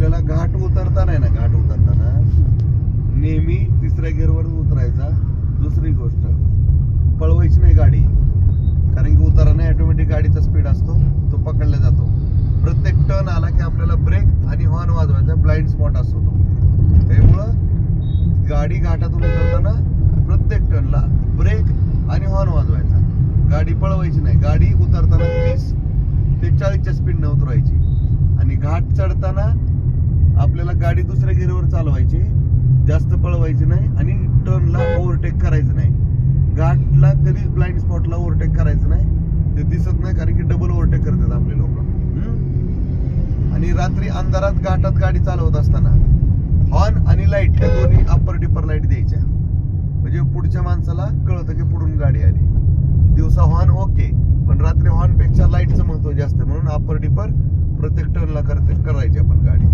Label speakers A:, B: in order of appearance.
A: आपल्याला घाट उतरताना आहे ना, घाट उतरताना नेहमी तिसऱ्या गिअरवर उतरायचा. दुसरी गोष्ट, पळवायची नाही गाडी, कारण की उताराने ऑटोमॅटिक गाडीचा स्पीड असतो, तो पकडला जातो. प्रत्येक टर्न आला की आपल्याला ब्रेक आणि हॉर्न वाजवायचा. ब्लाइंड स्पॉट असतो तो. त्यामुळं गाडी घाटातून उतरताना प्रत्येक टर्नला ब्रेक आणि हॉर्न वाजवायचा. गाडी पळवायची नाही. गाडी उतरताना 30 ते 40च्या स्पीडने उतरायची आणि घाट चढताना आपल्याला गाडी दुसऱ्या गिअरवर चालवायची, जास्त पळवायची नाही आणि टर्नला ओव्हरटेक करायचं नाही. घाटला कधीच ब्लाइंड स्पॉटला ओव्हरटेक करायचं नाही, ते दिसत नाही, कारण की डबल ओव्हरटेक करतात आपले लोक. आणि रात्री अंधारात घाटात गाडी चालवत असताना हॉर्न आणि लाईट या दोन्ही अप्पर डिपर लाईट द्यायच्या, म्हणजे पुढच्या माणसाला कळतं की पुढून गाडी आली. दिवसा हॉर्न ओके, पण रात्री हॉर्न पेक्षा लाईटचं महत्व जास्त, म्हणून अप्पर डिपर प्रत्येक टर्नला करायची आपण गाडी.